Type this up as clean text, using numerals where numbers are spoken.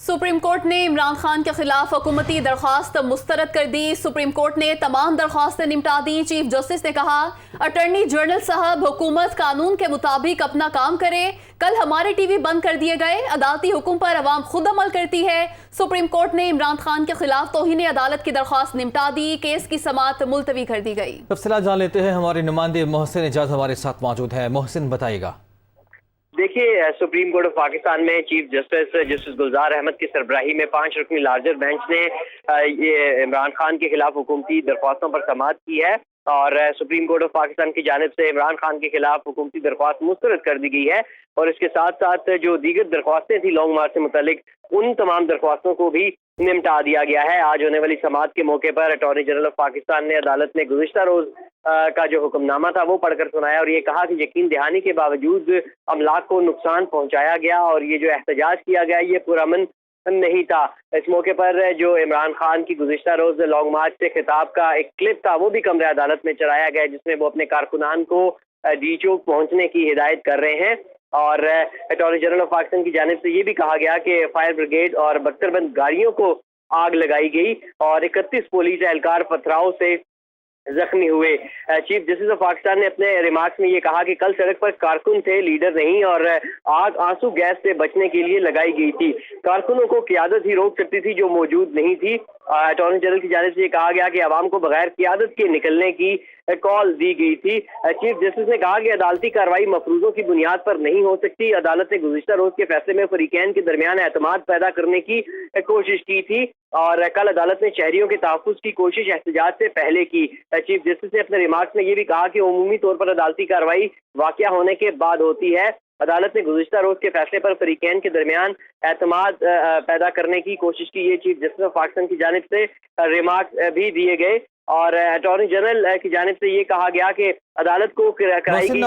Supreme court ने इमरान खान के खिलाफ हुकूमती दरख्वास्त मुस्तरद कर दी। सुप्रीम कोर्ट ने तमाम दरख्वास्तें निपटा दी। चीफ जस्टिस ने कहा, अटॉर्नी जनरल साहब, हुकूमत कानून के मुताबिक अपना काम करे। कल हमारे टीवी बंद कर दिए गए। अदालती हुक्म पर अवाम खुद अमल करती है। सुप्रीम कोर्ट ने इमरान खान के खिलाफ तौहीन अदालत की दरख्वास्त निपटा दी। केस की समाअत मुलतवी कर दी गई। तफसीलात जान लेते हैं, हमारे नुमाइंदे मोहसिन एजाज हमारे साथ मौजूद है। मोहसिन, बताइएगा। देखिए, सुप्रीम कोर्ट ऑफ पाकिस्तान में चीफ जस्टिस गुलजार अहमद की सरबराही में 5 रुकनी लार्जर बेंच ने ये इमरान खान के खिलाफ हुकूमती दरख्वास्तों पर समाअत की है और सुप्रीम कोर्ट ऑफ पाकिस्तान की जानिब से इमरान खान के खिलाफ हुकूमती दरख्वास्त मुस्तरद कर दी गई है और इसके साथ साथ जो दीगर दरख्वास्तें थी लॉन्ग मार्च से मुतालिक, उन तमाम दरख्वास्तों को भी निपटा दिया गया है। आज होने वाली समाअत के मौके पर अटॉर्नी जनरल ऑफ पाकिस्तान ने अदालत में गुज़िश्ता रोज का जो हुक्मनामा था वो पढ़कर सुनाया और ये कहा कि यकीन दहानी के बावजूद अमलाक को नुकसान पहुंचाया गया और ये जो एहतजाज किया गया ये पुरअमन नहीं था। इस मौके पर जो इमरान खान की गुज़िश्ता रोज लॉन्ग मार्च से खिताब का एक क्लिप था वो भी कमरे अदालत में चलाया गया, जिसमें वो अपने कारकुनान को डी चौक पहुंचने की हिदायत कर रहे हैं और अटॉर्नी जनरल ऑफ पाकिस्तान की जानिब से ये भी कहा गया कि फायर ब्रिगेड और बख्तरबंद गाड़ियों को आग लगाई गई और 31 पुलिस एहलकार पथराव से जख्मी हुए। चीफ जस्टिस ऑफ पाकिस्तान ने अपने रिमार्क्स में ये कहा कि कल सड़क पर कारकुन थे, लीडर नहीं, और आग आंसू गैस से बचने के लिए लगाई गई थी। कारकुनों को क़यादत ही रोक सकती थी जो मौजूद नहीं थी। अटॉर्नी जनरल की जानिब से ये कहा गया कि अवाम को बगैर क़यादत के निकलने की कॉल दी गई थी। चीफ जस्टिस ने कहा कि अदालती कार्रवाई मफरूजों की बुनियाद पर नहीं हो सकती। अदालत ने गुज़िश्ता रोज के फैसले में फरीकैन के दरमियान एतमाद पैदा करने की कोशिश की थी और कल अदालत ने शहरियों के तहफ़्फ़ुज़ की कोशिश एहतजाज से पहले की। चीफ जस्टिस ने अपने रिमार्क्स में ये भी कहा कि उमूमी तौर पर अदालती कार्रवाई वाक़या होने के बाद होती है। अदालत ने गुज़िश्ता रोज के फैसले पर फरीकैन के दरमियान एतमाद पैदा करने की कोशिश की। ये चीफ जस्टिस ऑफ पाकिस्तान की जानिब से रिमार्क्स भी दिए गए और अटॉर्नी जनरल की जानिब से ये कहा गया कि अदालत को कराई गई